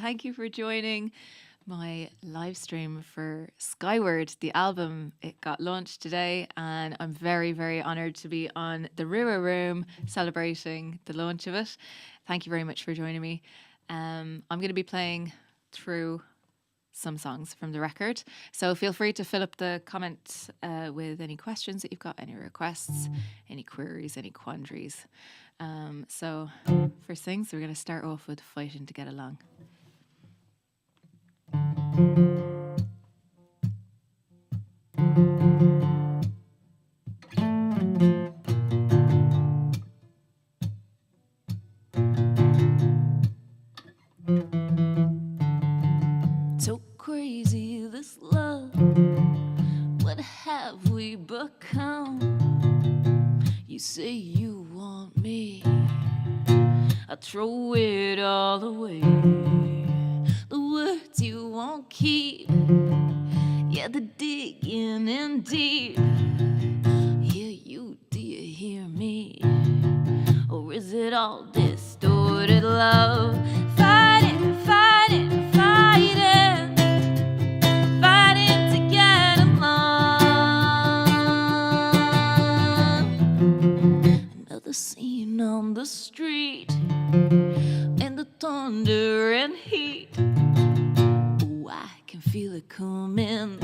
thank you for joining my live stream for Skyward, the album. It got launched today, and I'm very, very honoured to be on the Rua Room celebrating the launch of it. Thank you very much for joining me. I'm going to be playing through some songs from the record, so feel free to fill up the comment with any questions that you've got, any requests, any queries, any quandaries. So first things, we're going to start off with Fighting to Get Along. So crazy, this love, what have we become? You say you want me, I throw it all away. The words you won't keep, yeah, the digging in deep. Hear you, do you hear me? Or is it all distorted love? Fighting, fighting, fighting, fighting to get along. Another scene on the street, and the thunder and heat. Oh, I can feel it coming.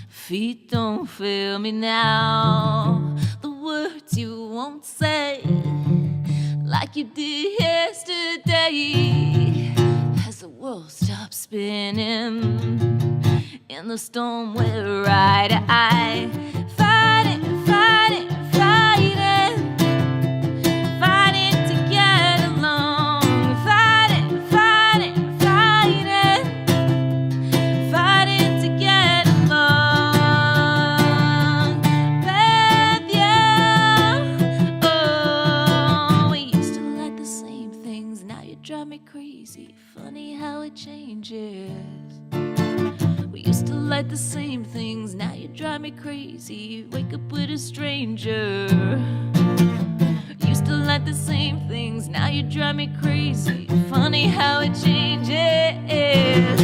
Feet don't fail me now. The words you won't say, like you did yesterday. As the world stops spinning, in the storm we're eye to eye. Fighting, fighting, fighting, fighting to get along. Fighting, fighting, fighting, fighting to get along with you. Oh, we used to like the same things, now you drive me crazy. Funny how it changes. We used to like the same things, now you drive me crazy. Wake up with a stranger. Used to like the same things, now you drive me crazy. Funny how it changes.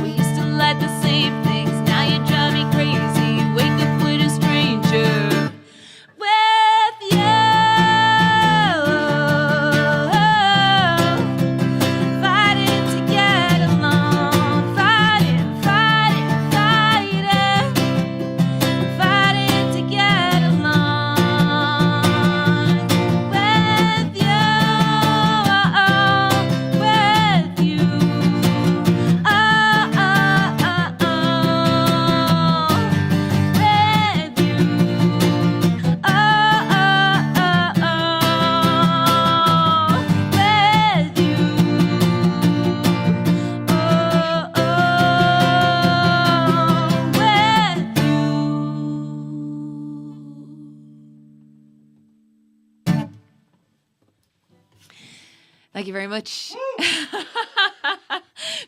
We used to like the same things, now you drive me crazy. Wake up with a stranger. With you. Fighting to get along. Fighting, fighting, fighting, fighting to get along. With you, with you. Oh, oh, oh, oh. With you. Oh, oh, oh, oh. With you. Oh, oh, with you. Thank you very much.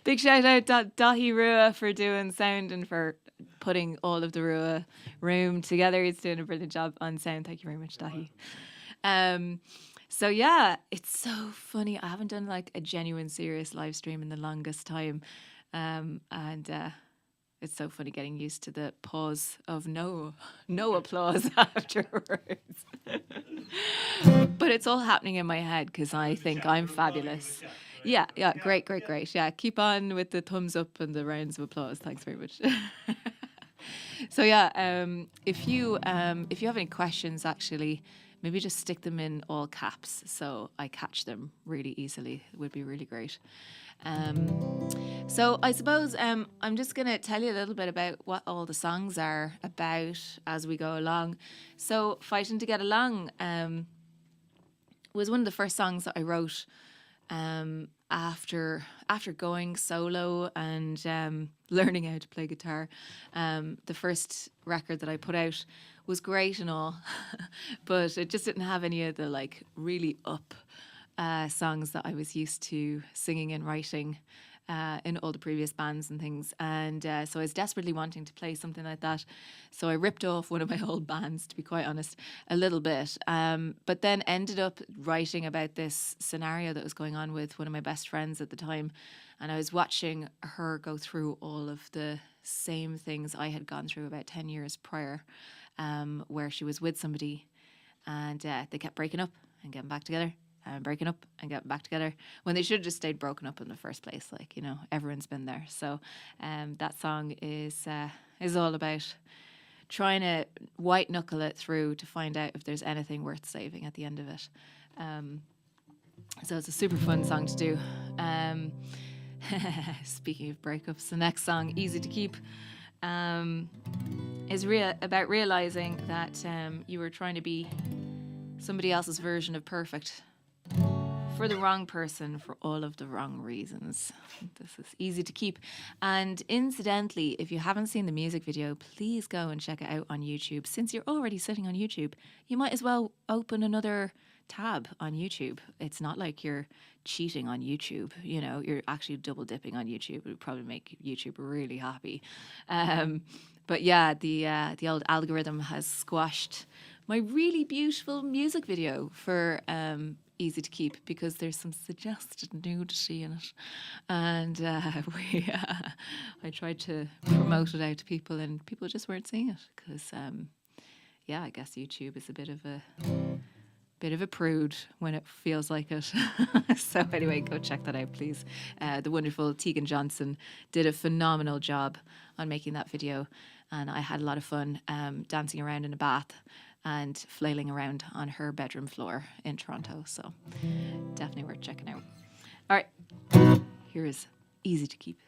Big shout out to Dahi Rua for doing sound and for putting all of the Rua Room together. He's doing a brilliant job on sound. Thank you very much, Dahi. So yeah, it's so funny. I haven't done like a genuine serious live stream in the longest time. And it's so funny getting used to the pause of no applause afterwards. But it's all happening in my head because I think I'm fabulous. Yeah, great. Yeah, keep on with the thumbs up and the rounds of applause. Thanks very much. So yeah, if you have any questions, actually, maybe just stick them in all caps so I catch them really easily. It would be really great. So I suppose I'm just going to tell you a little bit about what all the songs are about as we go along. So Fighting to Get Along was one of the first songs that I wrote after going solo and learning how to play guitar. The first record that I put out was great and all, but it just didn't have any of the like really up songs that I was used to singing and writing in all the previous bands and things. And so I was desperately wanting to play something like that. So I ripped off one of my old bands, to be quite honest, a little bit. But then ended up writing about this scenario that was going on with one of my best friends at the time. And I was watching her go through all of the same things I had gone through about 10 years prior, where she was with somebody and they kept breaking up and getting back together and breaking up and getting back together when they should have just stayed broken up in the first place. Like, you know, everyone's been there. So that song is all about trying to white knuckle it through to find out if there's anything worth saving at the end of it. So it's a super fun song to do. Speaking of breakups, the next song, Easy to Keep, is about realizing that you were trying to be somebody else's version of perfect for the wrong person for all of the wrong reasons. This is Easy to Keep. And incidentally, if you haven't seen the music video, please go and check it out on YouTube. Since you're already sitting on YouTube, you might as well open another tab on YouTube. It's not like you're cheating on YouTube, you know, you're actually double dipping on YouTube. It would probably make YouTube really happy. But yeah, the old algorithm has squashed my really beautiful music video for Easy to Keep because there's some suggested nudity in it. And I tried to promote it out to people and people just weren't seeing it because, yeah, I guess YouTube is a bit of a prude when it feels like it. So anyway, go check that out, please. The wonderful Tegan Johnson did a phenomenal job on making that video, and I had a lot of fun dancing around in a bath and flailing around on her bedroom floor in Toronto. So definitely worth checking out. All right, here is Easy to Keep.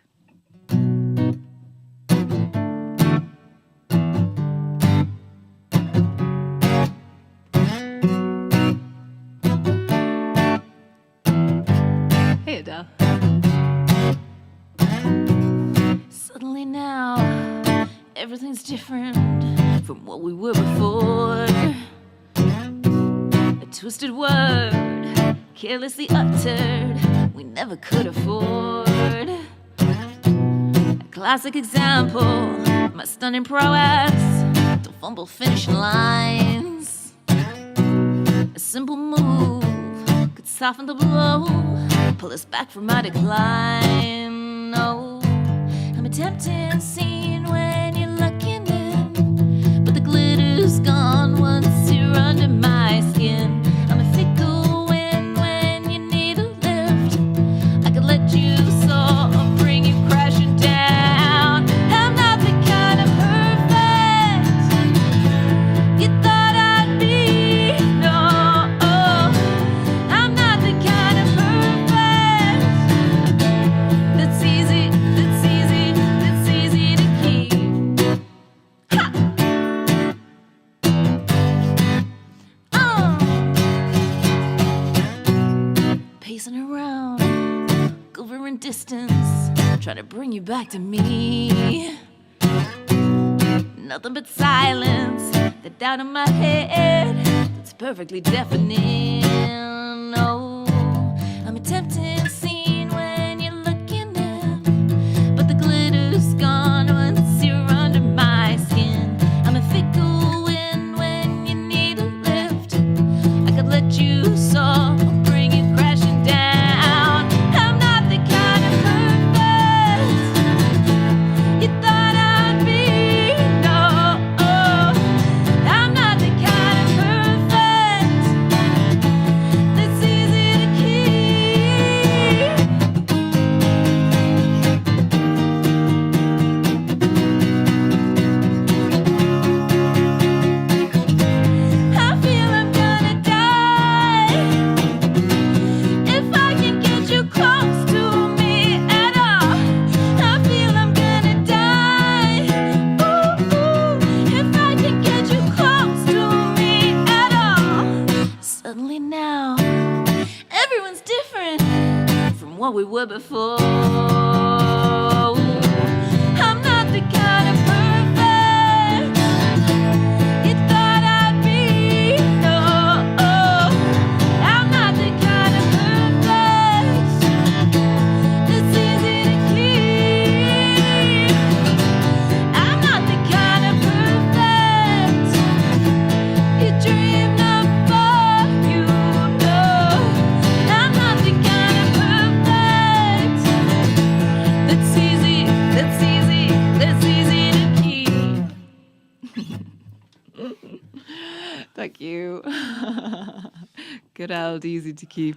Hey, Adele. Suddenly now, everything's different from what we were before. A twisted word, carelessly uttered, we never could afford. A classic example, my stunning prowess to fumble finishing lines. A simple move could soften the blow, pull us back from our decline. No, I'm a tempting scene when you're looking in, but the glitter's gone once you're under my skin. I'm a fickle wind when you need a lift. I could let you soar or bring you crashing down. I'm not the kind of perfect you thought I'd be. No, I'm not the kind of perfect that's easy to keep. Pacing around, covering distance, trying to bring you back to me. Nothing but silence, the doubt in my head that's perfectly deafening. No, I'm a tempting scene when you're looking in, but the glitter's gone once you're under my skin. I'm a fickle wind when you need a lift. I could let you soar or bring you crashing down. I'm not the kind of perfect you thought I'd be. No, I'm not the kind of perfect that's easy to keep. I feel I'm gonna die if I can get you close to me at all. I feel I'm gonna die, if I can get you close to me at all. Suddenly now, everyone's different from what we were before. I'm not the kind of perfect you thought I'd be. No, I'm not the kind of perfect that's easy Thank you. Good old, easy to keep.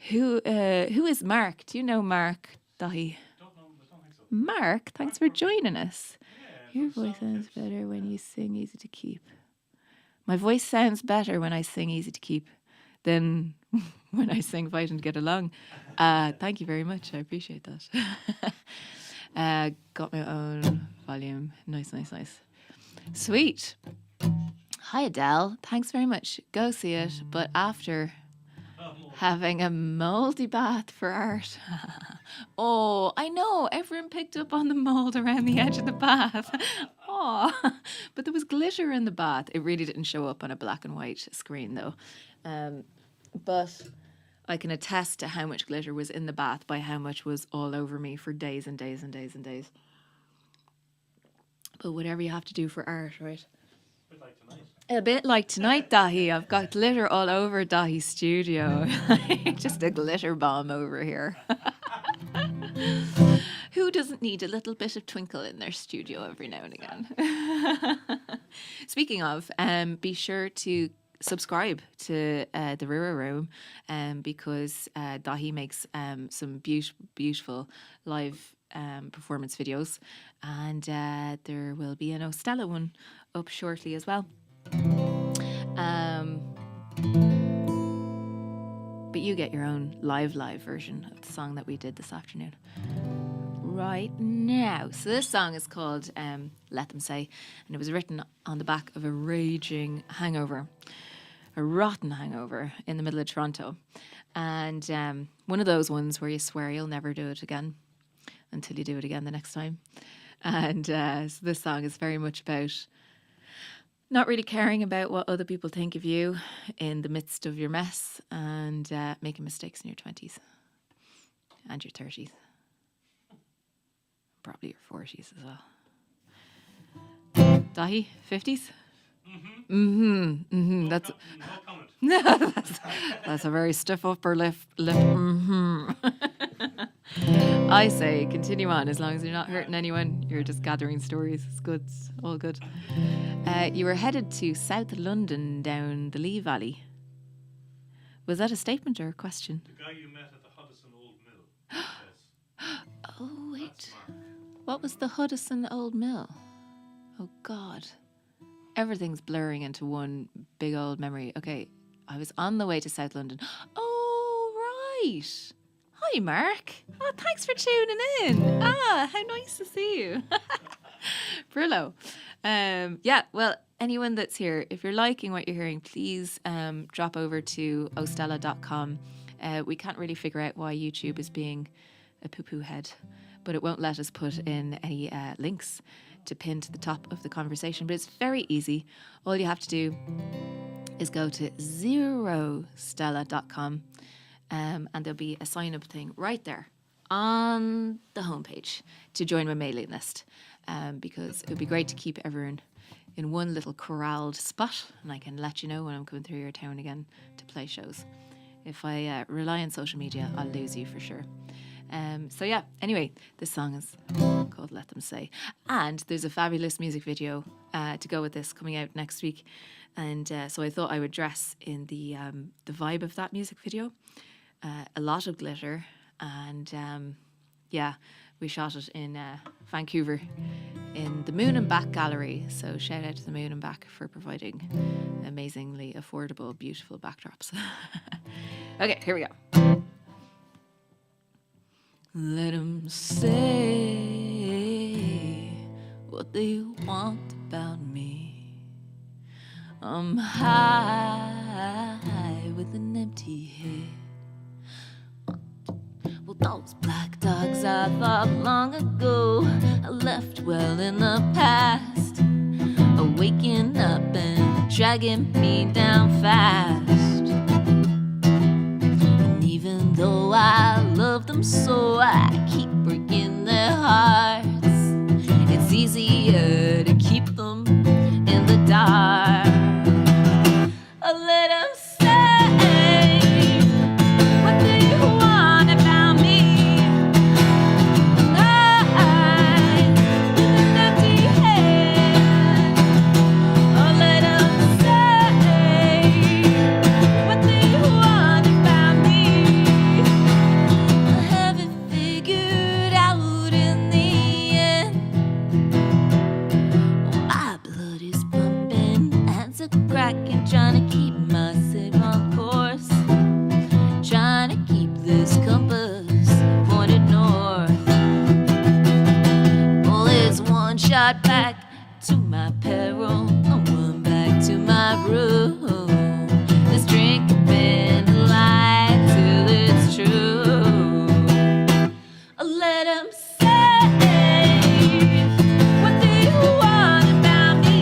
Who is Mark? Do you know Mark Dahi? Don't know, I don't think so. Mark, thanks for joining us. Yeah, Your voice sounds better when you sing easy to keep. My voice sounds better when I sing easy to keep than when I sing fighting to get along. Thank you very much. I appreciate that. Got my own volume. Nice. Sweet. Hi, Adele. Thanks very much. Go see it, but after having a mouldy bath for art. Oh, I know. Everyone picked up on the mould around the edge of the bath. Oh, but there was glitter in the bath. It really didn't show up on a black and white screen, though. But I can attest to how much glitter was in the bath by how much was all over me for days and days and days and days. But whatever you have to do for art, right? A bit like tonight, Dahi. I've got glitter all over Dahi's studio. Just a glitter bomb over here. Who doesn't need a little bit of twinkle in their studio every now and again? Speaking of, be sure to subscribe to the Rua Room because Dahi makes some beautiful live performance videos, and there will be an 0Stella one up shortly as well. But you get your own live version of the song that we did this afternoon right now. So this song is called Let Them Say, and it was written on the back of a raging hangover, a rotten hangover in the middle of Toronto, and one of those ones where you swear you'll never do it again until you do it again the next time. And so this song is very much about not really caring about what other people think of you in the midst of your mess, and making mistakes in your 20s and your 30s. Probably your 40s as well. Dahi, 50s? That's no comment. that's a very stiff upper lip. I say continue on as long as you're not hurting anyone. You're just gathering stories. It's good. It's all good. You were headed to South London down the Lee Valley. Was that a statement or a question? The guy you met at the Hudson Old Mill. Yes. Oh, wait. What was the Hudson Old Mill? Oh, God. Everything's blurring into one big old memory. Okay, I was on the way to South London. Oh, right. Hi, Mark. Oh, thanks for tuning in. How nice to see you. Brillo. Yeah, well, anyone that's here, if you're liking what you're hearing, please drop over to 0stella.com. We can't really figure out why YouTube is being a poo-poo head, but it won't let us put in any links to pin to the top of the conversation. But it's very easy. All you have to do is go to 0stella.com, and there'll be a sign-up thing right there on the homepage to join my mailing list, because it would be great to keep everyone in one little corralled spot, and I can let you know when I'm coming through your town again to play shows. If I rely on social media, I'll lose you for sure. So yeah, anyway, this song is called Let Them Say. And there's a fabulous music video to go with this coming out next week. And so I thought I would dress in the vibe of that music video. A lot of glitter. And yeah, we shot it in Vancouver in the Moon and Back Gallery. So shout out to the Moon and Back for providing amazingly affordable, beautiful backdrops. Okay, here we go. Let them say what they want about me. I'm high with an empty head. Well, those black dogs I thought long ago I left well in the past, waking up and dragging me down fast. Even though I love them so, I keep breaking their hearts. It's easier to keep them in the dark. Let them say, what do you want about me? I, with an empty head. Let them say, my peril. I went back to my room. Let's drink a bit of light till it's true. Let 'em say what they want about me.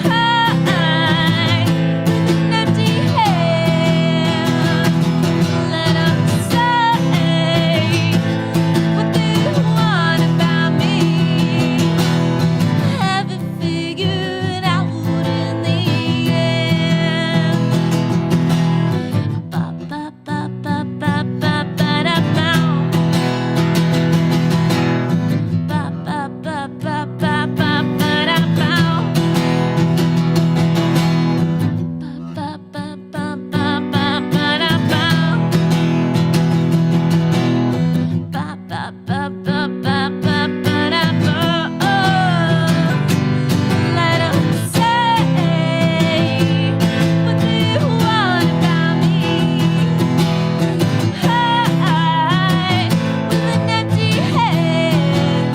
High with an empty hand. Let 'em say what they want about me. Have it figured out in the end. Ba ba ba ba ba ba ba da bow. Ba ba ba ba ba ba ba da bow. Ba ba ba ba ba ba da bow. Ba ba ba ba ba ba ba da bow. Let 'em say what they want about me. High with an empty head.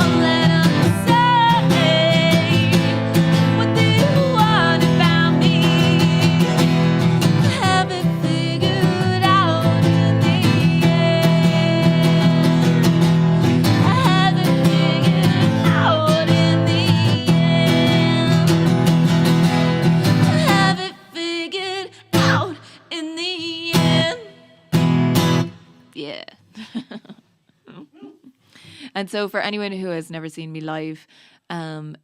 I'll let 'em say what they want about me. Have it figured out in the end. I have it figured out in the end. I have it figured out in the end. Yeah. And so, for anyone who has never seen me live,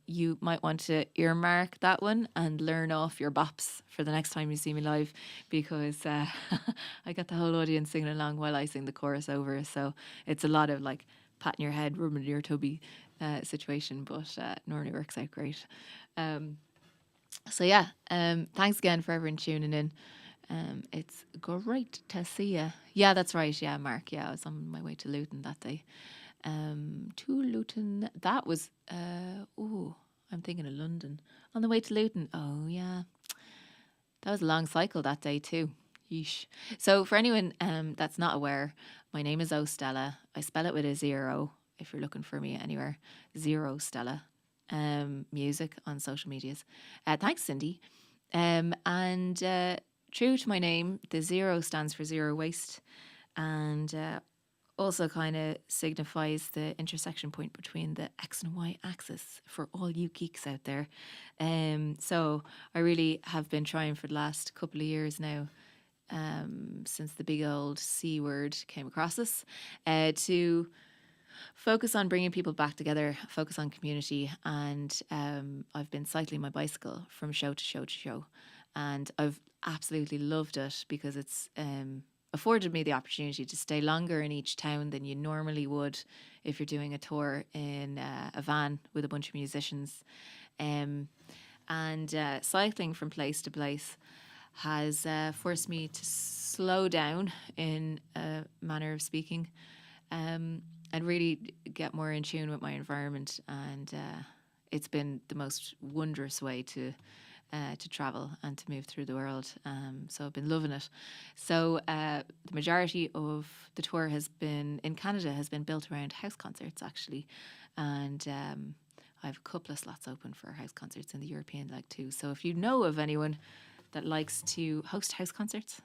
you might want to earmark that one and learn off your bops for the next time you see me live, because I got the whole audience singing along while I sing the chorus over. So it's a lot of like patting your head, rubbing your tubby situation, but normally works out great. So yeah, thanks again for everyone tuning in. It's great to see you. Yeah, that's right. Yeah, Mark. Yeah, I was on my way to Luton that day. To Luton. That was I'm thinking of London. On the way to Luton. Oh yeah. That was a long cycle that day too. Yeesh. So for anyone that's not aware, my name is 0Stella. I spell it with a 0 if you're looking for me anywhere. 0Stella. Music on social medias. Thanks, Cindy. And true to my name, the 0 stands for zero waste, and also kind of signifies the intersection point between the X and Y axis for all you geeks out there. So I really have been trying for the last couple of years now, since the big old C word came across us, to focus on bringing people back together, focus on community. And I've been cycling my bicycle from show to show to show. And I've absolutely loved it because it's afforded me the opportunity to stay longer in each town than you normally would if you're doing a tour in a van with a bunch of musicians. And cycling from place to place has forced me to slow down, in a manner of speaking, and really get more in tune with my environment. And it's been the most wondrous way to travel and to move through the world. So I've been loving it. So the majority of the tour in Canada has been built around house concerts, actually. And I have a couple of slots open for house concerts in the European leg too. So if you know of anyone that likes to host house concerts,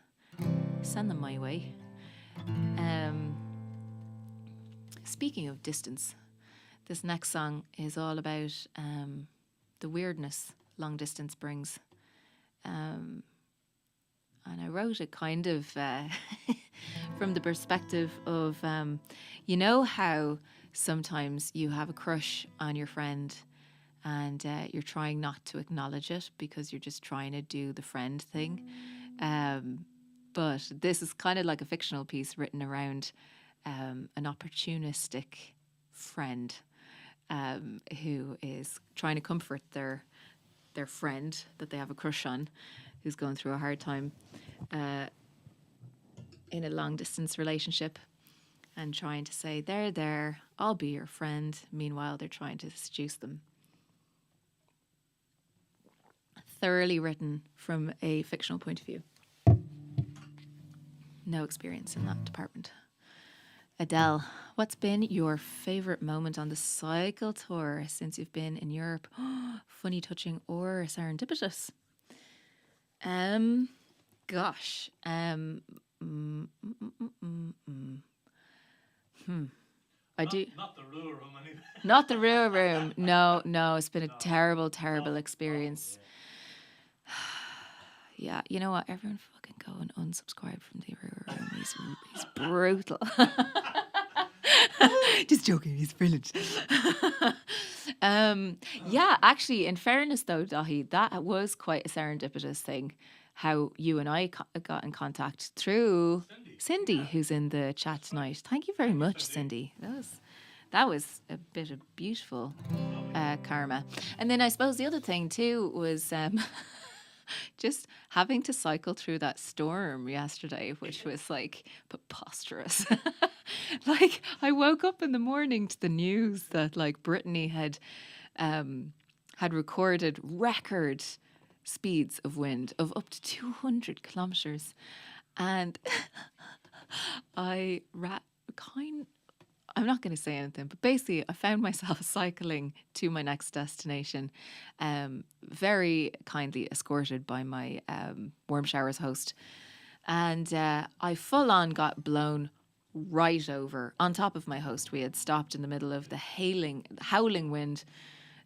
send them my way. Speaking of distance, this next song is all about the weirdness long distance brings. And I wrote it kind of from the perspective of, you know how sometimes you have a crush on your friend and you're trying not to acknowledge it because you're just trying to do the friend thing. But this is kind of like a fictional piece written around an opportunistic friend who is trying to comfort their friend that they have a crush on, who's going through a hard time in a long distance relationship, and trying to say, there, I'll be your friend. Meanwhile, they're trying to seduce them. Thoroughly written from a fictional point of view. No experience in that department. Adele, what's been your favorite moment on the cycle tour since you've been in Europe? Funny, touching, or serendipitous? Gosh. Mm, mm, mm, mm, mm. I do. Not the Rua Room anyway. Not the Rua Room. No, it's been a terrible, terrible experience. Yeah, you know what? Everyone fucking go and unsubscribe from the Rua Room. He's brutal. Just joking, he's brilliant. Yeah, actually, in fairness though, Dahi, that was quite a serendipitous thing. How you and I got in contact through Cindy, who's in the chat tonight. Thank you very much, Cindy. That was a bit of beautiful karma. And then I suppose the other thing too was just having to cycle through that storm yesterday, which was like preposterous. Like I woke up in the morning to the news that like Brittany had recorded record speeds of wind of up to 200 kilometers, and I'm not going to say anything, but basically I found myself cycling to my next destination, very kindly escorted by my Warm Showers host. And I full on got blown right over on top of my host. We had stopped in the middle of the howling wind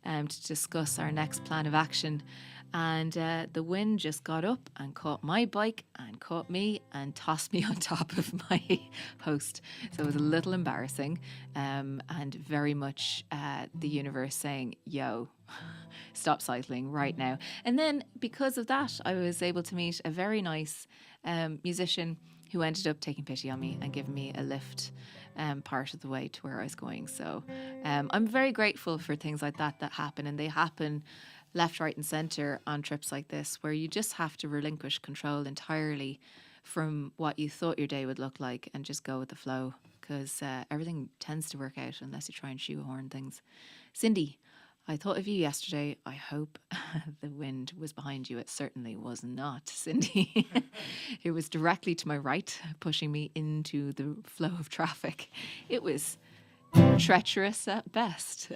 to discuss our next plan of action. And the wind just got up and caught my bike and caught me and tossed me on top of my host. So it was a little embarrassing, and very much the universe saying, yo, stop cycling right now. And then because of that, I was able to meet a very nice musician who ended up taking pity on me and giving me a lift part of the way to where I was going. So I'm very grateful for things like that happen, and they happen left, right and centre on trips like this, where you just have to relinquish control entirely from what you thought your day would look like and just go with the flow, because everything tends to work out unless you try and shoehorn things. Cindy, I thought of you yesterday. I hope the wind was behind you. It certainly was not, Cindy. It was directly to my right, pushing me into the flow of traffic. It was treacherous at best. So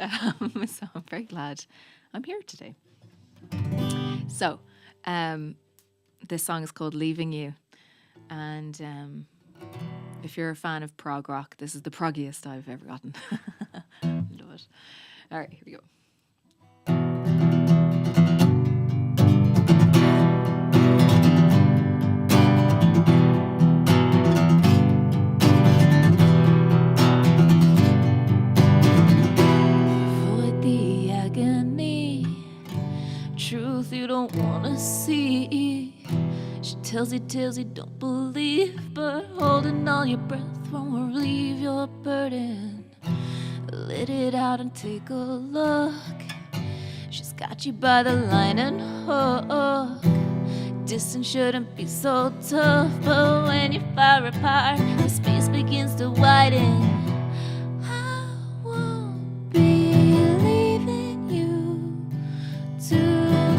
I'm very glad I'm here today. So, this song is called Leaving You. And if you're a fan of prog rock, this is the proggiest I've ever gotten. Love it. All right, here we go. Truth you don't wanna see. She tells you don't believe, but holding all your breath won't relieve your burden. Let it out and take a look. She's got you by the line and hook. Distance shouldn't be so tough, but when you far apart, the space begins to widen. I won't be leaving you tonight.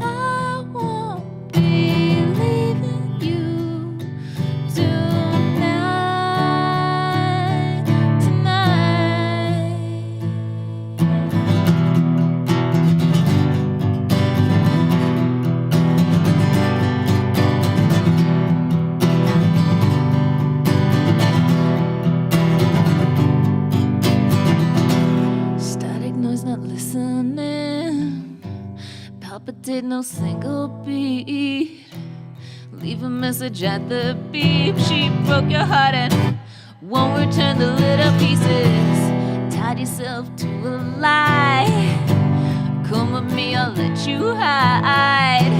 I won't be leaving you tonight. Static noise, not listening. Palpitate, no single beat. Leave a message at the beep. She broke your heart and won't return the little pieces. Tied yourself to a lie. Come with me, I'll let you hide.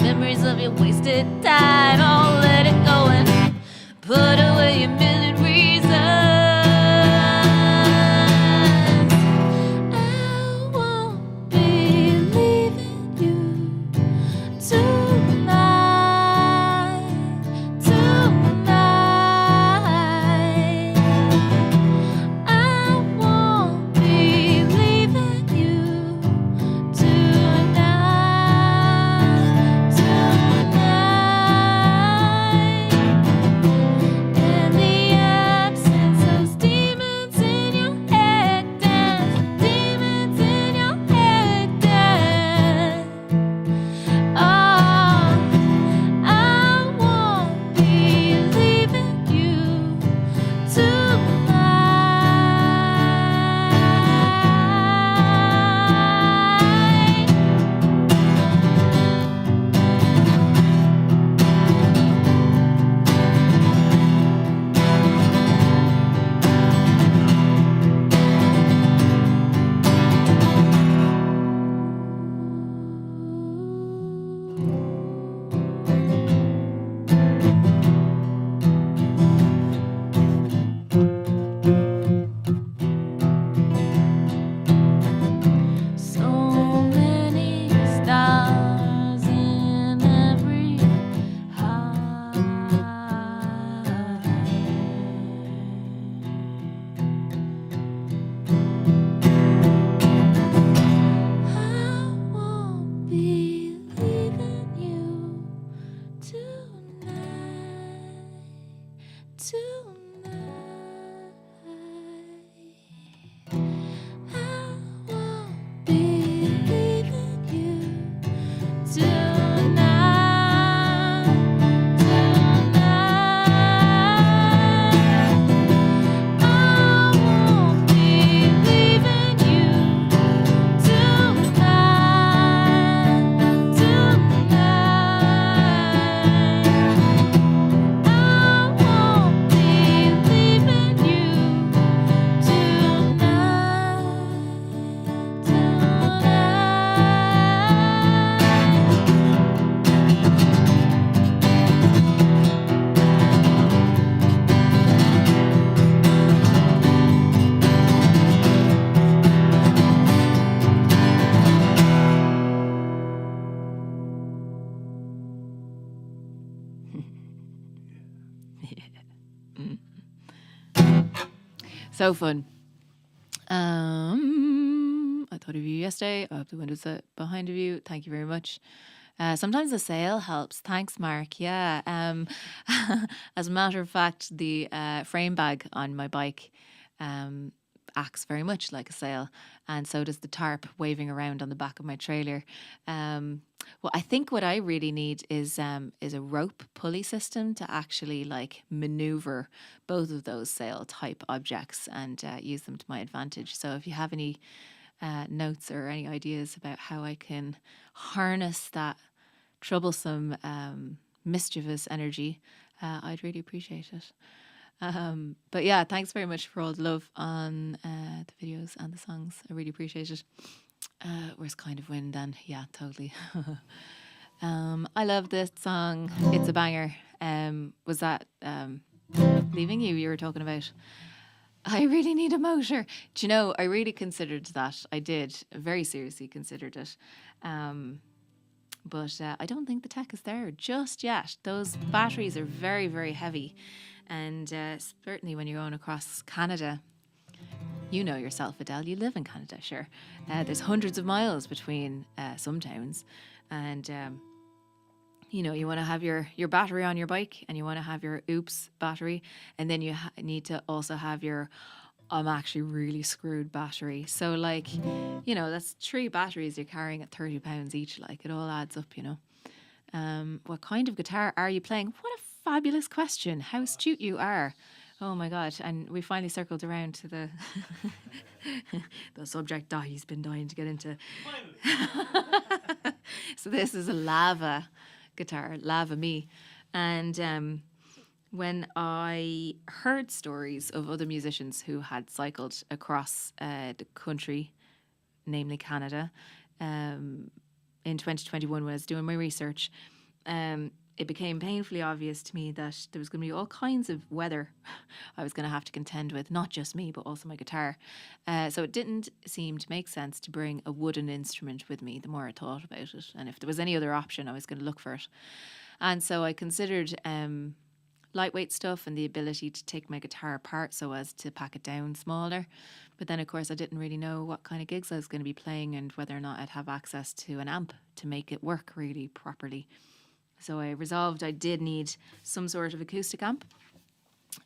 Memories of your wasted time. I'll let it go and put away a million reasons. I won't be leaving you tonight. I won't be leaving you tonight. tonight. I won't be leaving you tonight. I won't be leaving you tonight. I won't be leaving you So fun. I thought of you yesterday. I hope the windows are behind of you. Thank you very much. Sometimes a sail helps. Thanks, Mark. Yeah. As a matter of fact, the frame bag on my bike acts very much like a sail, and so does the tarp waving around on the back of my trailer. Well, I think what I really need is a rope pulley system to actually like maneuver both of those sail type objects and use them to my advantage. So if you have any notes or any ideas about how I can harness that troublesome, mischievous energy, I'd really appreciate it. But yeah, thanks very much for all the love on the videos and the songs. I really appreciate it. Where's Kind of Wind then? Yeah, totally. I love this song. It's a banger. Was that Leaving You were talking about? I really need a motor. Do you know, I really considered that. I did. Very seriously considered it. But I don't think the tech is there just yet. Those batteries are very, very heavy. And certainly when you're going across Canada, you know yourself, Adele, you live in Canada, sure. There's hundreds of miles between some towns. And, you know, you want to have your battery on your bike and you want to have your oops battery. And then you need to also have your I'm actually really screwed battery. So like, you know, that's 3 batteries you're carrying at £30 each. Like it all adds up, you know. What kind of guitar are you playing? What a fabulous question. How astute you are. Oh my God. And we finally circled around to the the subject Dahi's been dying to get into. So this is a lava guitar, Lava Me. And when I heard stories of other musicians who had cycled across the country, namely Canada, in 2021 when I was doing my research, it became painfully obvious to me that there was going to be all kinds of weather I was going to have to contend with, not just me, but also my guitar. So it didn't seem to make sense to bring a wooden instrument with me the more I thought about it. And if there was any other option, I was going to look for it. And so I considered lightweight stuff and the ability to take my guitar apart so as to pack it down smaller. But then, of course, I didn't really know what kind of gigs I was going to be playing and whether or not I'd have access to an amp to make it work really properly. So I resolved I did need some sort of acoustic amp.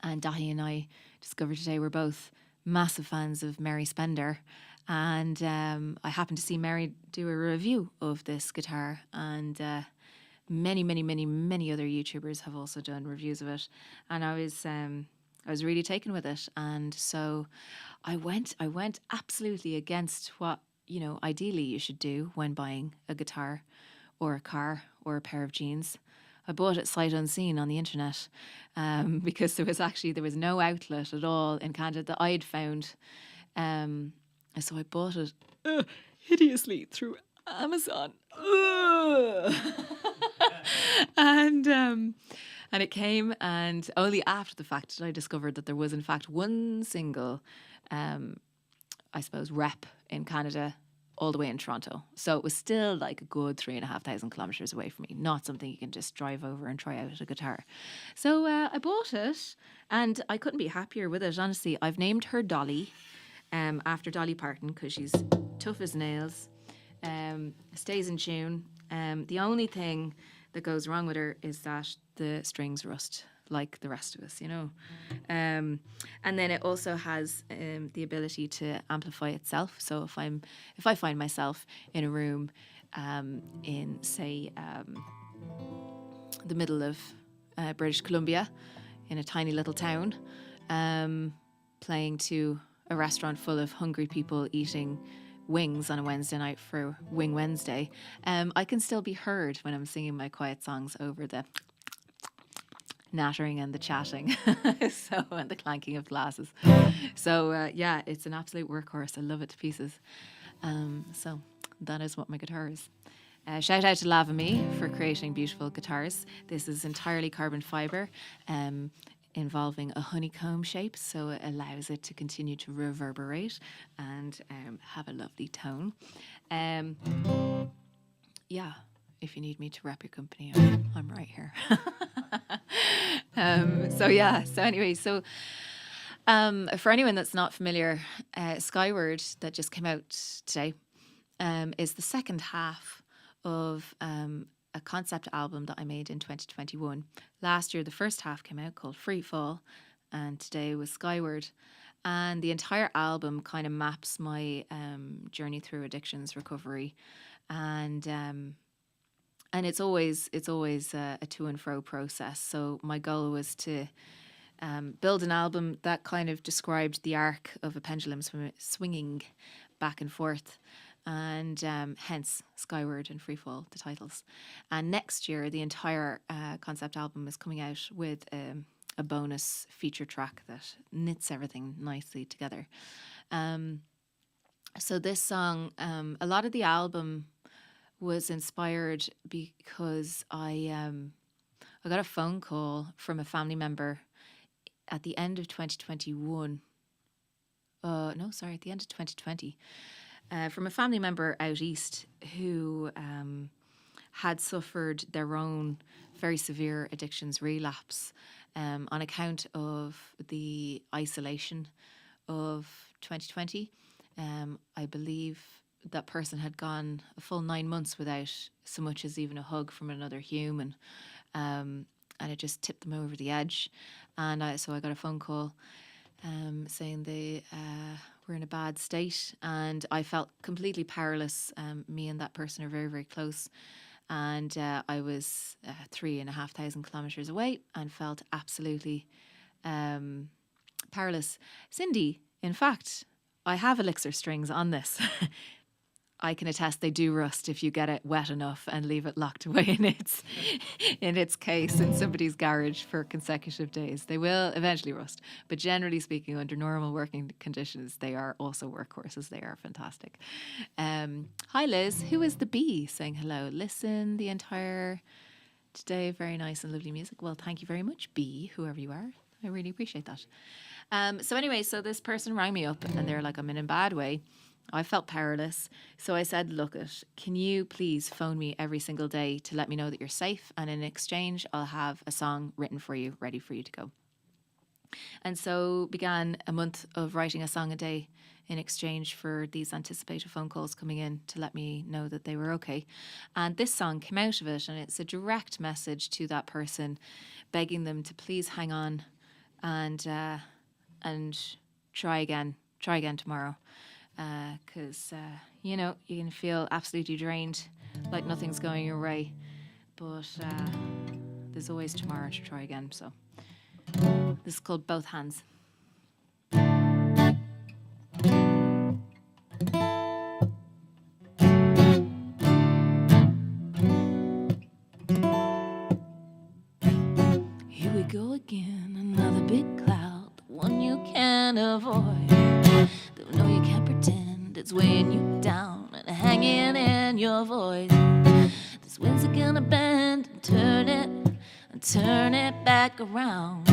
And Dahi and I discovered today we're both massive fans of Mary Spender. And I happened to see Mary do a review of this guitar, and many other YouTubers have also done reviews of it, and I was really taken with it. And so I went absolutely against what, you know, ideally you should do when buying a guitar or a car or a pair of jeans. I bought it sight unseen on the internet because there was no outlet at all in Canada that I'd found. So I bought it hideously through Amazon. And it came, and only after the fact did I discover that there was in fact one single, I suppose, rep in Canada all the way in Toronto. So it was still like a good 3,500 kilometres away from me, not something you can just drive over and try out a guitar. So I bought it, and I couldn't be happier with it, honestly. I've named her Dolly, after Dolly Parton, because she's tough as nails, stays in tune. The only thing that goes wrong with her is that the strings rust like the rest of us, you know. And then it also has the ability to amplify itself. So if I find myself in a room in, say, the middle of British Columbia, in a tiny little town, playing to a restaurant full of hungry people eating wings on a Wednesday night for Wing Wednesday, I can still be heard when I'm singing my quiet songs over the nattering and the chatting, and the clanking of glasses. So yeah, it's an absolute workhorse. I love it to pieces. So that is what my guitar is. Shout out to Lievegem for creating beautiful guitars. This is entirely carbon fibre, involving a honeycomb shape, so it allows it to continue to reverberate and have a lovely tone. Yeah, if you need me to rep your company, I'm right here. For anyone that's not familiar, Skyward, that just came out today, is the second half of a concept album that I made in 2021. Last year, the first half came out called Free Fall, and today was Skyward. And the entire album kind of maps my journey through addictions recovery, and it's always a to and fro process. So my goal was to build an album that kind of described the arc of a pendulum swinging back and forth, and hence Skyward and Freefall, the titles. And next year, the entire concept album is coming out with a bonus feature track that knits everything nicely together. So this song, a lot of the album was inspired because I got a phone call from a family member at the end of 2021. At the end of 2020. From a family member out east who had suffered their own very severe addictions relapse on account of the isolation of 2020. I believe that person had gone a full 9 months without so much as even a hug from another human, and it just tipped them over the edge. And so I got a phone call saying they were in a bad state, and I felt completely powerless. Me and that person are very, very close, and I was 3,500 kilometers away and felt absolutely powerless. Cindy, in fact, I have elixir strings on this. I can attest they do rust if you get it wet enough and leave it locked away in its case in somebody's garage for consecutive days. They will eventually rust, but generally speaking, under normal working conditions, they are also workhorses. They are fantastic. Hi Liz, who is the bee saying hello? Listen the entire today, very nice and lovely music. Well, thank you very much, bee, whoever you are. I really appreciate that. So this person rang me up and they're like, I'm in a bad way. I felt powerless. So I said, look, can you please phone me every single day to let me know that you're safe? And in exchange, I'll have a song written for you, ready for you to go. And so began a month of writing a song a day in exchange for these anticipated phone calls coming in to let me know that they were okay. And this song came out of it, and it's a direct message to that person, begging them to please hang on and try again tomorrow. Because, you can feel absolutely drained, like nothing's going your way. But there's always tomorrow to try again. So this is called Both Hands. Here we go again, another big cloud, the one you can't avoid. No, you can't pretend it's weighing you down and hanging in your voice. These winds are gonna bend and turn it back around.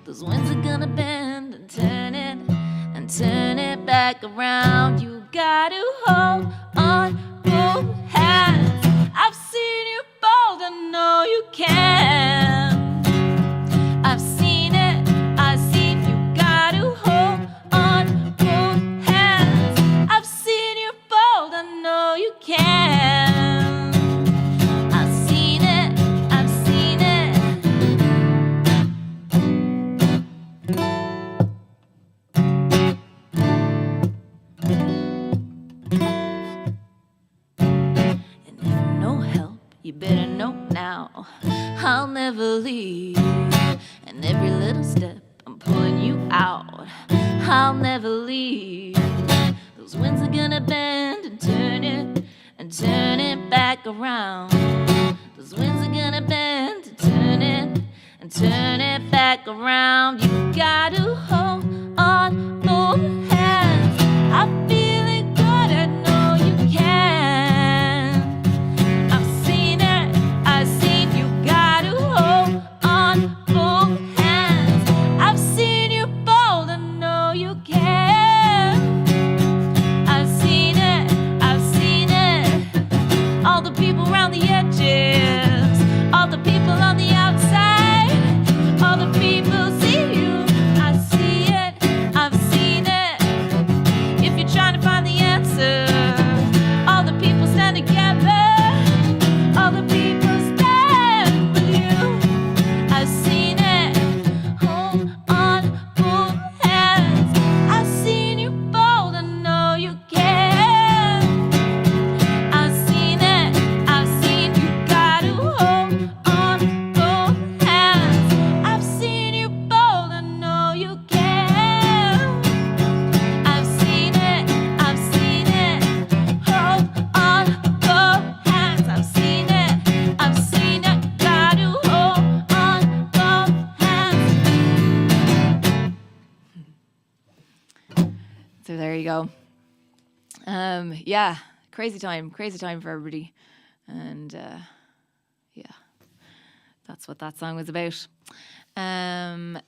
Those winds are gonna bend and turn it back around. You gotta hold on both hands. I've seen you bold, I know you can. I've seen it, you gotta hold on. You can. I've seen it. I'll never leave. And every little step I'm pulling you out. I'll never leave. Those winds are gonna bend and turn it back around. Those winds are gonna bend and turn it back around. You gotta hold on both hands. I feel it good, I know you can. I've seen you gotta hold on both hands. I've seen you bold, I know you can. I've seen it. All the people around the edges, all the people on the outside, all the people see you. I see it, I've seen it. If you're trying to find the answer, all the people stand together, all the people stand with you. I've seen it. Hold on, both hands. I've seen you bold, I know you can. I've seen it. I've seen you gotta hold on both hands. I've seen you bold, I know you can. I've seen it. Hold on both hands. I've seen it. Gotta hold on both hands. So there you go. Yeah, crazy time for everybody. And yeah, that's what that song was about.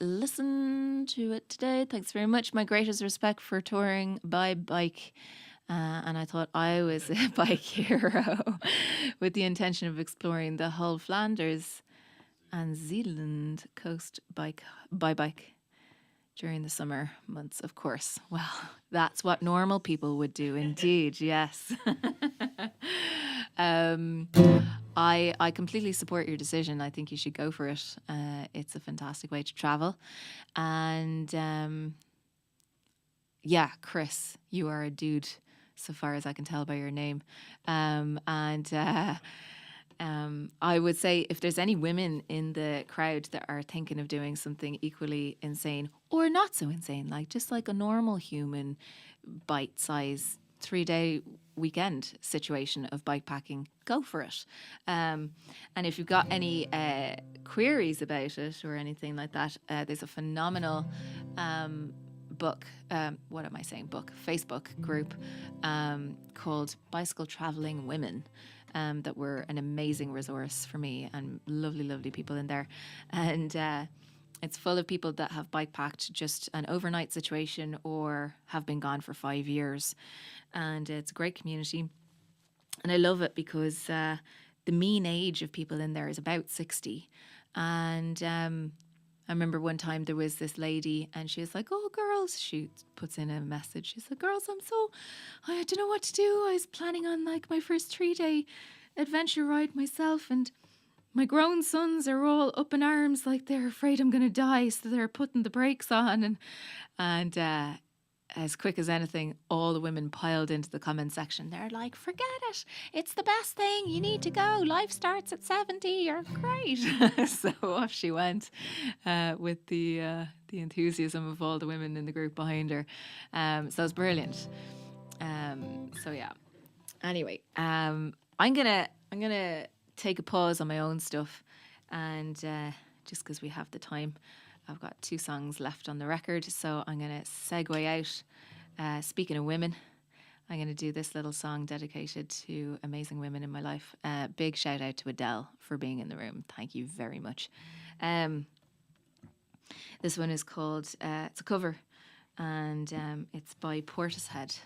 Listen to it today. Thanks very much. My greatest respect for touring by bike. And I thought I was a bike hero with the intention of exploring the whole Flanders and Zealand coast by bike during the summer months, of course. Well, that's what normal people would do, indeed, yes. I completely support your decision. I think you should go for it. It's a fantastic way to travel. And yeah, Chris, you are a dude, so far as I can tell by your name. I would say if there's any women in the crowd that are thinking of doing something equally insane or not so insane, like just like a normal human bite-size 3-day weekend situation of bikepacking, go for it. And if you've got any queries about it or anything like that, there's a phenomenal Facebook group called Bicycle Traveling Women. That were an amazing resource for me, and lovely people in there. And it's full of people that have bikepacked just an overnight situation or have been gone for 5 years. And it's a great community. And I love it because the mean age of people in there is about 60. And I remember one time there was this lady and she was like, "Oh, girls," she puts in a message. She's like, "Girls, I don't know what to do. I was planning on like my first 3-day adventure ride myself, and my grown sons are all up in arms like they're afraid I'm going to die. So they're putting the brakes on." And as quick as anything, all the women piled into the comment section. They're like, "Forget it. It's the best thing. You need to go. Life starts at 70. You're great." So off she went with the enthusiasm of all the women in the group behind her. So it's brilliant. So yeah. Anyway, I'm gonna take a pause on my own stuff, and just because we have the time. I've got 2 songs left on the record, so I'm going to segue out. Speaking of women, I'm going to do this little song dedicated to amazing women in my life. Big shout out to Adele for being in the room. Thank you very much. This one is called, it's a cover, and it's by Portishead.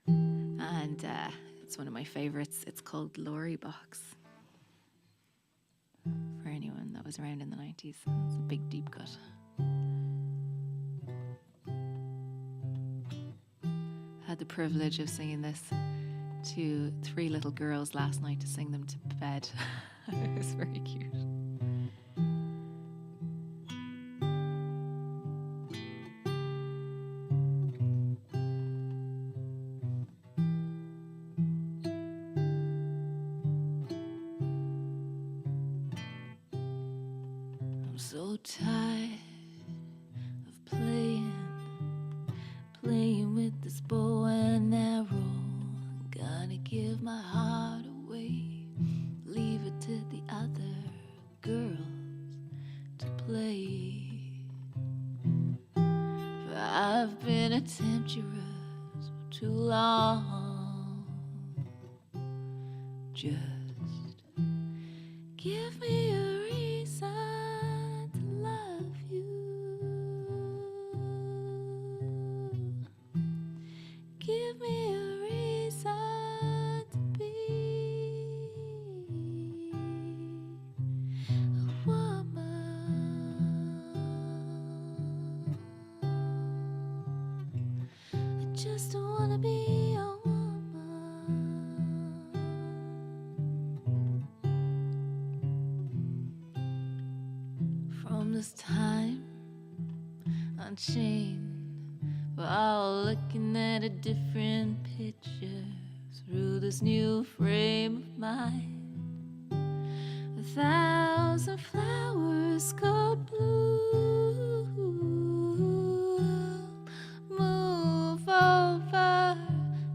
And it's one of my favourites. It's called Glory Box. For anyone that was around in the 90s. It's a big deep cut. I had the privilege of singing this to 3 little girls last night to sing them to bed. It was very cute. tired of playing with this bow and arrow. Gonna give my heart away, leave it to the other girls to play. For I've been a temptress for too long. Just give me a reason to love you. Give me a reason to be a woman. I just don't wanna be a woman. From this time unchained, we're all looking at a different picture through this new frame of mind. 1,000 flowers go blue. Move over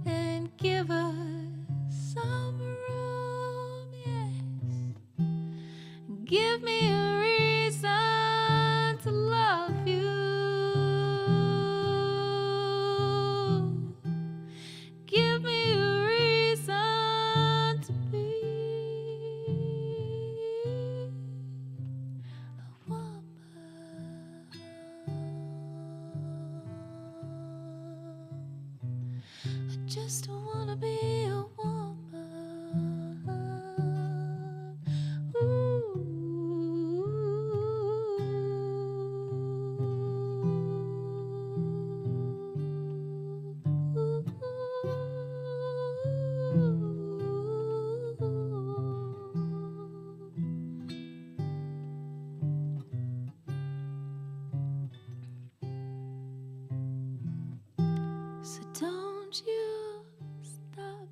and give us some room, yes. Give me a reason to love you. Give me a reason to be a woman. I just don't wanna be a woman. So don't you stop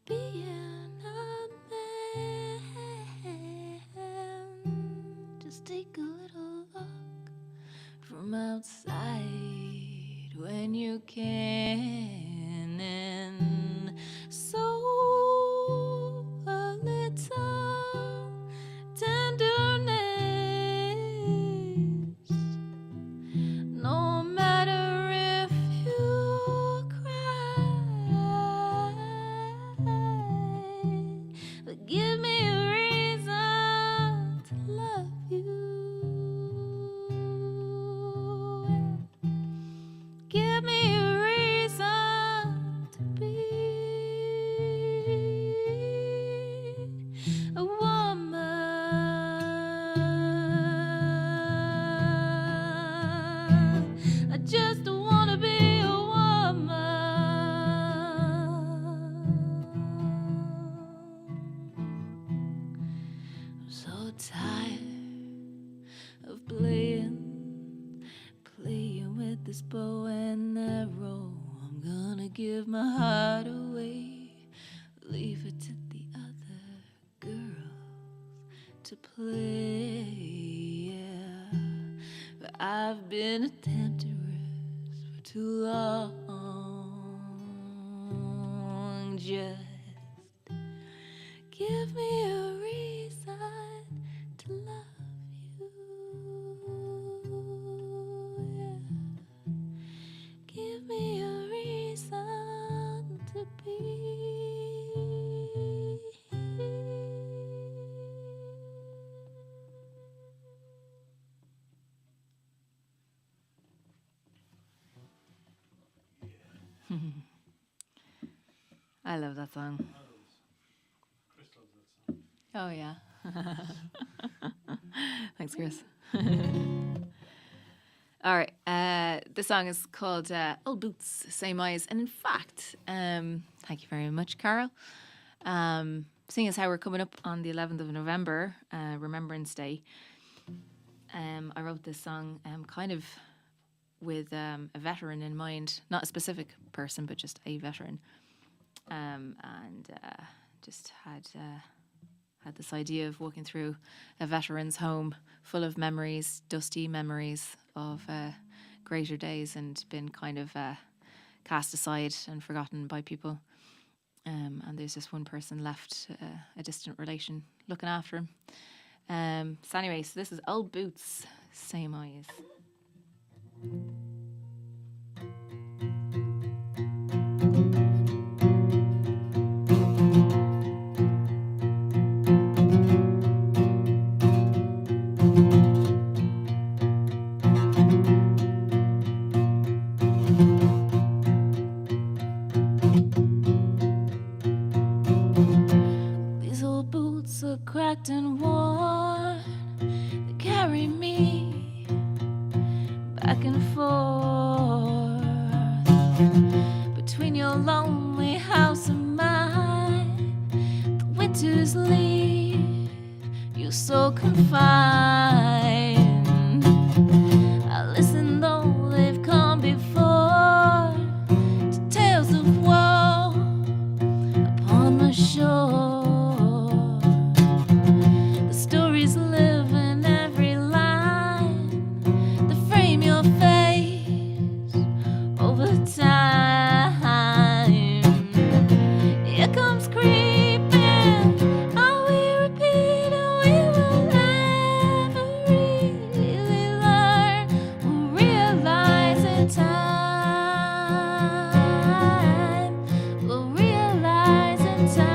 being a man. Just take a little look from outside when you can, and so a little tenderness. No matter if you cry, but give me a reason to love you. Give me a reason to be a woman. I just don't wanna be a woman. I'm so tired of playing with this bow and arrow. I'm gonna give my heart away, leave it to the other girls to play. Yeah. But I've been a temptress for too long. Just give me a reason to love you. Yeah. Give me a reason to be. I love that song. Chris loves that song. Oh, yeah. Thanks, Chris. All right. The song is called Old Boots, Same Eyes. And in fact, thank you very much, Carol. Seeing as how we're coming up on the 11th of November, Remembrance Day, I wrote this song kind of with a veteran in mind. Not a specific person, but just a veteran. And just had this idea of walking through a veteran's home full of memories, dusty memories of greater days, and been kind of cast aside and forgotten by people. And there's just one person left, a distant relation, looking after him. So anyway, so this is Old Boots, Same Eyes. These old boots are cracked and worn. They carry me back and forth between your lonely house and mine. The winters leave you so confined. I listen though they've come before to tales of woe upon the shore. The stories live in every line that frame your face over time. Here comes creeping, are we repeating? We will never really learn. We'll realize in time. We'll realize in time.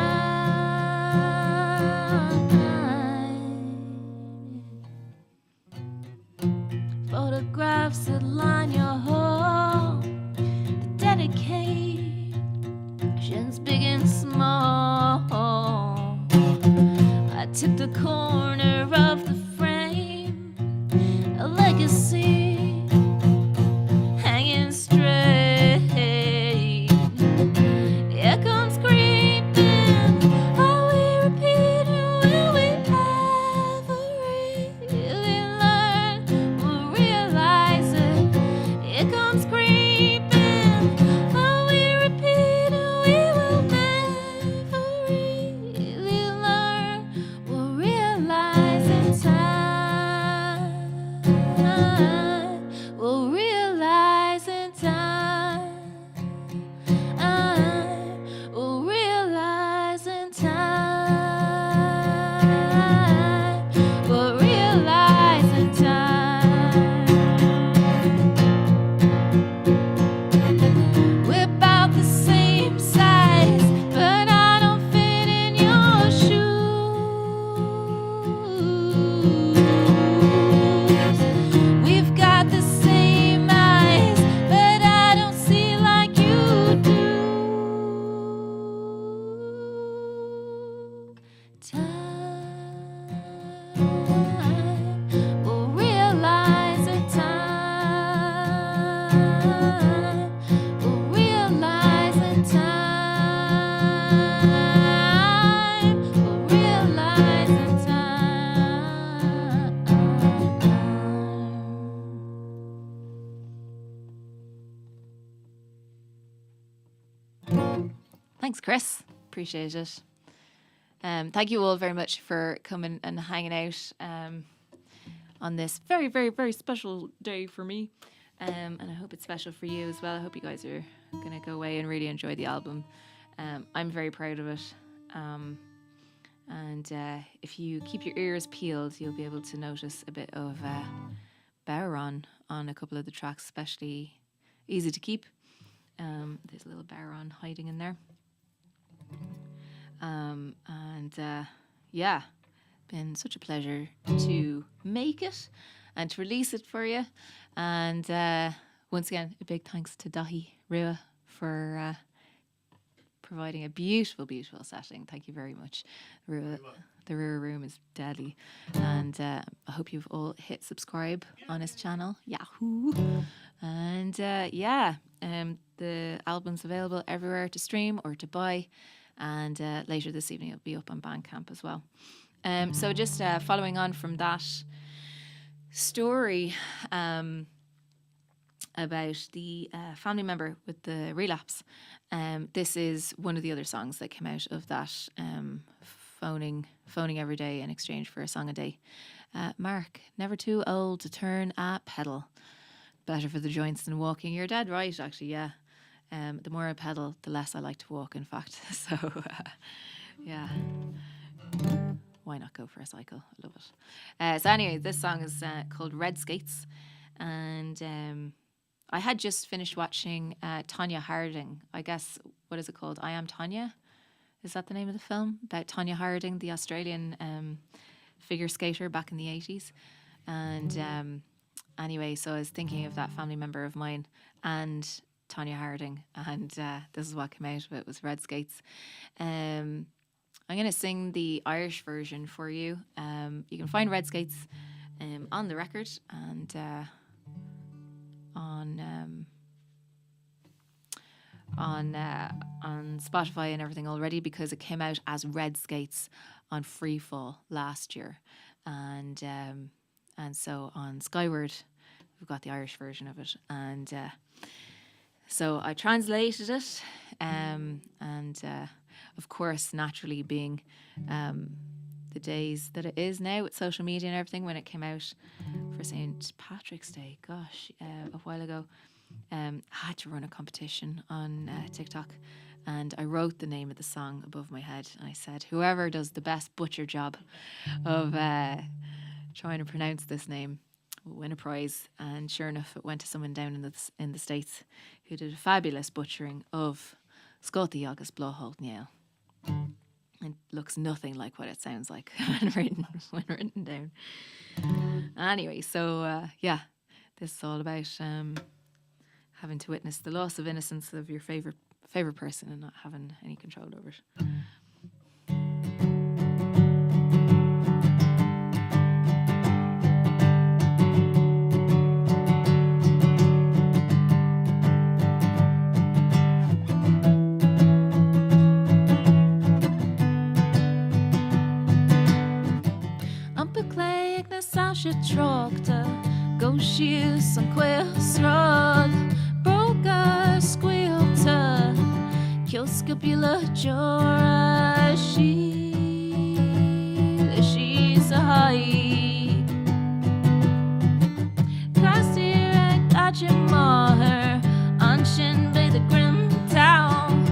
Photographs that line your home, the dedications big and small. I tipped a corner of the frame, a legacy hanging straight. Here comes creeping, are we repeating? Will we ever really learn? We'll realize it. Here comes creeping, are we repeating? We will never really learn. We'll realize in time. We'll realize in time. We'll realize in time. We'll realize in time. We're about the same size, but I don't fit in your shoes. We've got the same eyes, but I don't see like you do. Time, we'll realize in time. We'll realize in time. We'll realize in time. Thanks, Chris. Appreciate it. Thank you all very much for coming and hanging out on this very, very, very special day for me. And I hope it's special for you as well. I hope you guys are going to go away and really enjoy the album. I'm very proud of it. And if you keep your ears peeled, you'll be able to notice a bit of Baron on a couple of the tracks, especially Easy to Keep. There's a little Baron hiding in there. Yeah, been such a pleasure to make it and to release it for you. And once again, a big thanks to Dahi Rua for providing a beautiful, beautiful setting. Thank you very much. The Rua Room is deadly. And I hope you've all hit subscribe on his channel. Yahoo! And the album's available everywhere to stream or to buy. And later this evening, it'll be up on Bandcamp as well. So just following on from that story about the family member with the relapse, this is one of the other songs that came out of that phoning every day in exchange for a song a day. Mark, never too old to turn a pedal. Better for the joints than walking. You're dead right, actually, yeah. The more I pedal, the less I like to walk, in fact. So, yeah. Why not go for a cycle? I love it. So anyway, this song is called Red Skates. And I had just finished watching Tonya Harding. I guess, what is it called? I Am Tonya? Is that the name of the film? About Tonya Harding, the Australian figure skater back in the 80s. And anyway, so I was thinking of that family member of mine and Tonya Harding. And this is what came out of it, was Red Skates. I'm going to sing the Irish version for you. You can find Red Skates on the record and on Spotify and everything already, because it came out as Red Skates on Freefall last year, and so on Skyward we've got the Irish version of it, and so I translated it, and of course, naturally, being the days that it is now with social media and everything, when it came out for St. Patrick's Day, a while ago, I had to run a competition on TikTok, and I wrote the name of the song above my head, and I said, whoever does the best butcher job of trying to pronounce this name will win a prize. And sure enough, it went to someone down in the States who did a fabulous butchering of Scotty Agus Blowholt Niel. It looks nothing like what it sounds like when written down. Anyway, so yeah, this is all about having to witness the loss of innocence of your favorite person and not having any control over it. Trakta, go shoes som questråd, broka squilta, kioskapila jora, she's a high. Kastir Ajimar, Anshin by the grim town,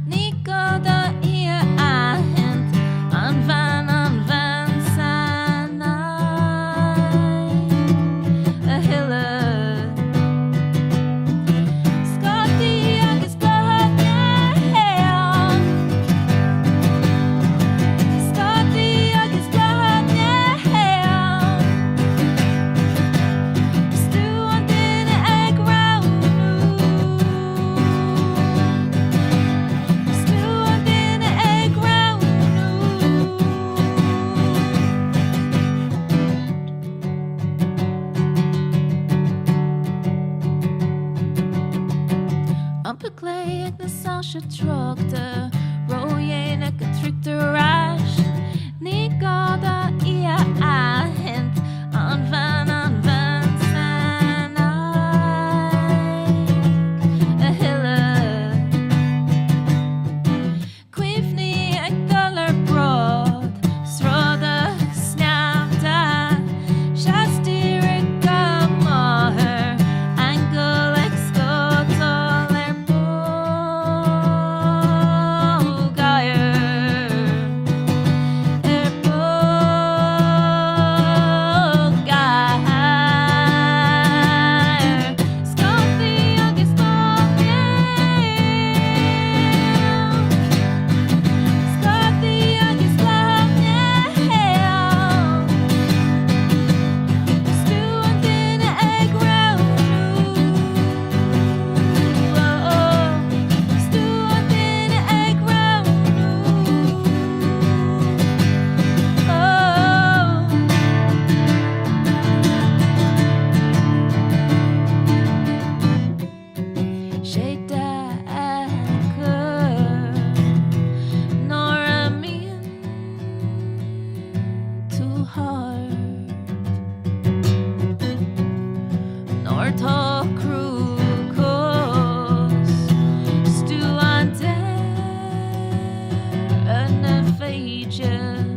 Nico the ear and Anvan. Trakta, rojen ek tryckte rash, ni gada ia hent, anvan sanai, a hilla. Quifni ek dollar broad, sroda snapta, shastirika maher, angle excotoler. Lievegem.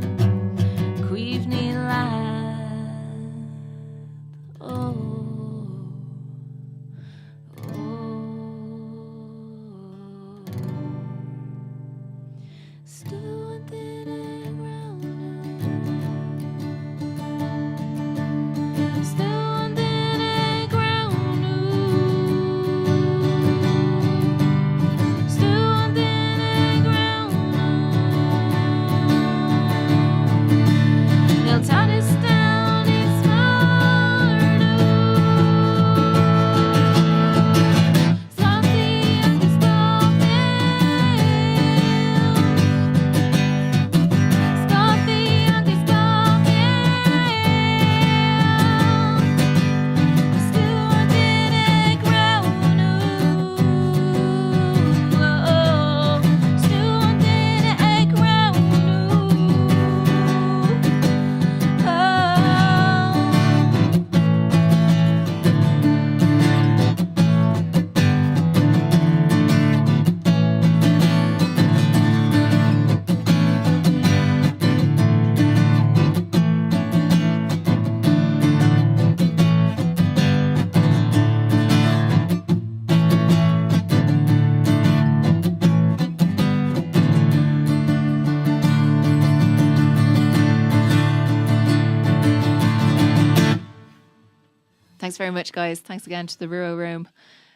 Thanks very much, guys. Thanks again to the Rua Room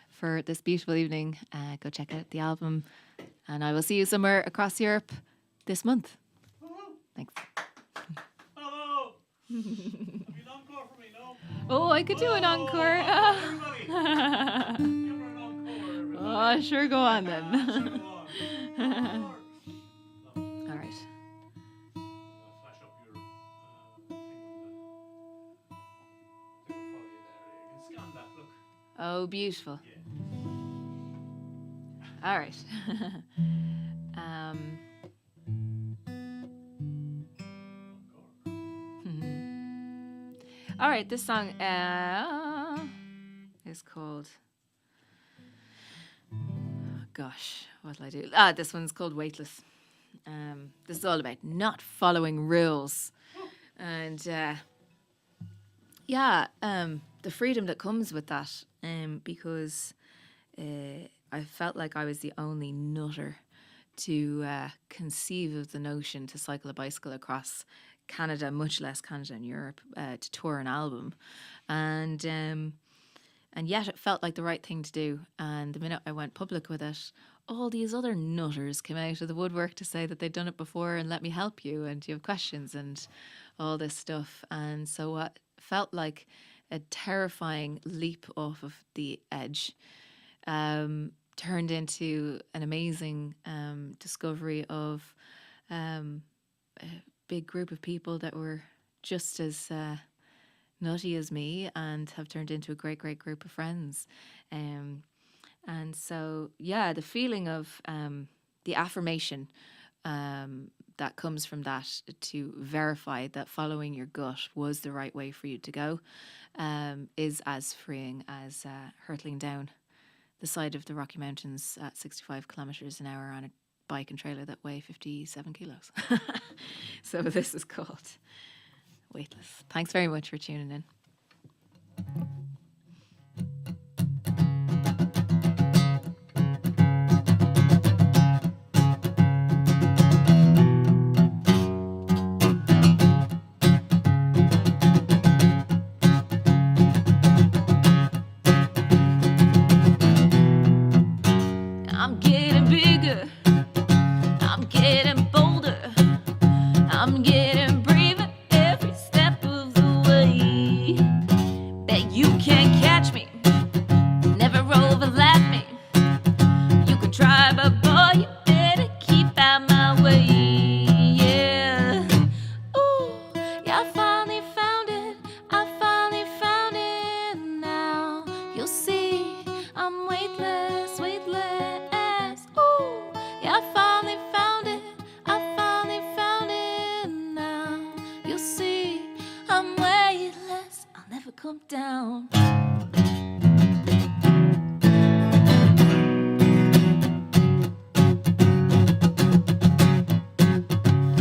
for this beautiful evening. Go check out the album, and I will see you somewhere across Europe this month. Thanks. Hello. Have you an encore for me? No. Oh, I could do an encore. Everybody. Give her an encore, everybody. Oh, sure, go on then. Sure, go on. All right. Flash up your thing with the follow you there. You can scan that. Look. Oh, beautiful. Yeah. All right. All right, this song is called... Gosh, what'll I do? This one's called Weightless. This is all about not following rules. And the freedom that comes with that, because I felt like I was the only nutter to conceive of the notion to cycle a bicycle across Canada, much less Canada and Europe, to tour an album. And yet it felt like the right thing to do. And the minute I went public with it, all these other nutters came out of the woodwork to say that they'd done it before and let me help you and you have questions and all this stuff. And so what felt like a terrifying leap off of the edge turned into an amazing discovery of a big group of people that were just as nutty as me and have turned into a great, great group of friends. And so, the feeling of the affirmation that comes from that to verify that following your gut was the right way for you to go is as freeing as hurtling down the side of the Rocky Mountains at 65 kilometers an hour on a bike and trailer that weigh 57 kilos. So this is called Weightless. Thanks very much for tuning in. I'm getting bigger, I'm getting bolder, I'm getting braver every step of the way. Bet you can't catch me, never overlap me. You can try, but boy, you better keep out my way. Yeah, ooh, yeah, I finally found it, I finally found it now. You'll see, I'm weightless, weightless. Ooh, yeah, I finally found it, I finally found it now. You'll see, I'm weightless, I'll never come down.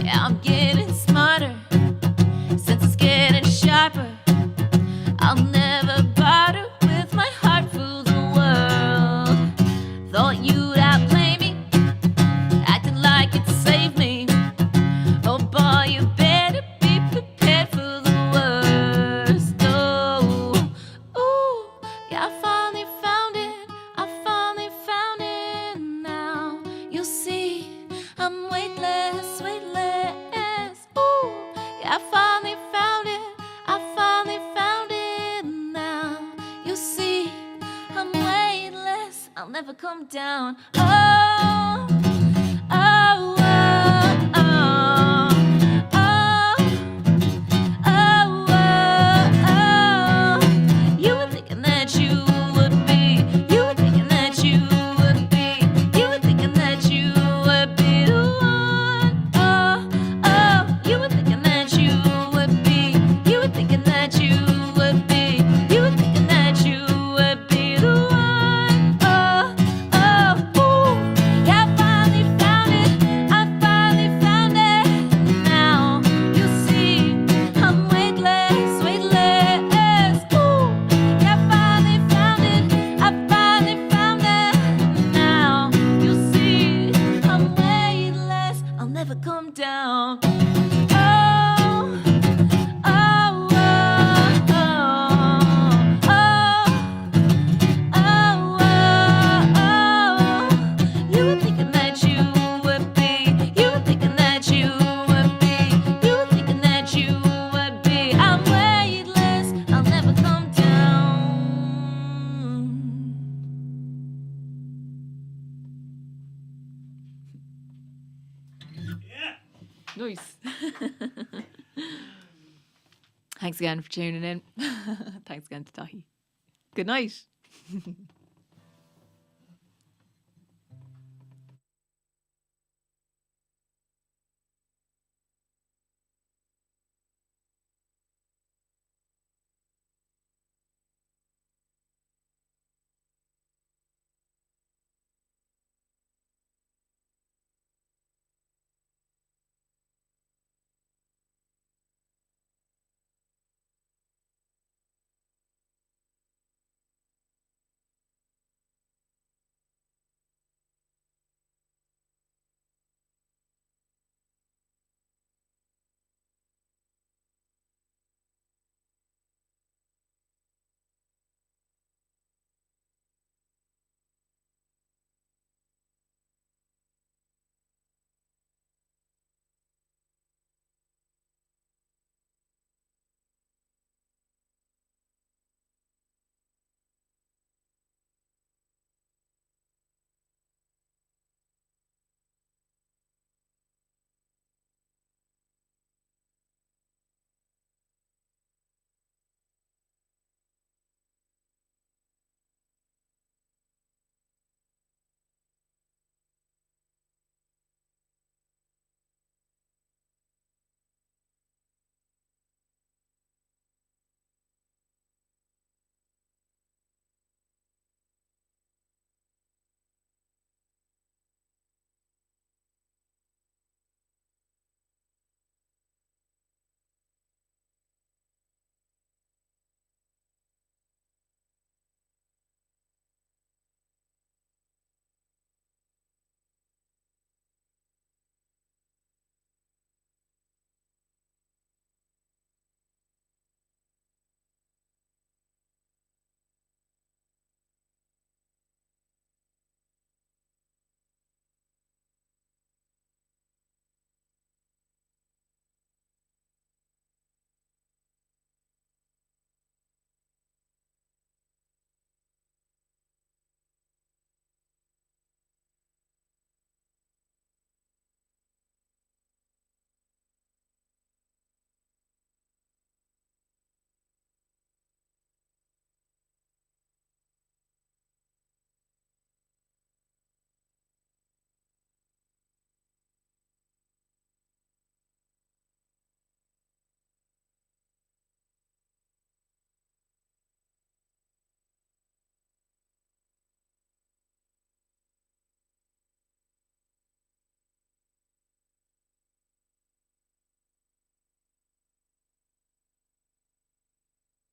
Yeah, I'm getting smarter, senses getting sharper. I'll never barter with my heart for the world. Thought you'd outplay me, acting like it saved me. Oh boy, you better be prepared for the worst. Oh, ooh, yeah, I finally found it, I finally found it now. You'll see, I'm weightless, weightless. Ooh, yeah, I finally found it, I finally found it now. You'll see, I'm weightless, I'll never come down. Oh, oh, oh, oh, oh, oh, oh, oh. You were thinking that you would be, you were thinking that you would be, you were thinking that you would be the one. Oh, oh, you were thinking that you would be, you were thinking that you would be, you were thinking that you would be the one. Oh, oh, ooh. Nice. Thanks again for tuning in. Thanks again to Dahi. Good night.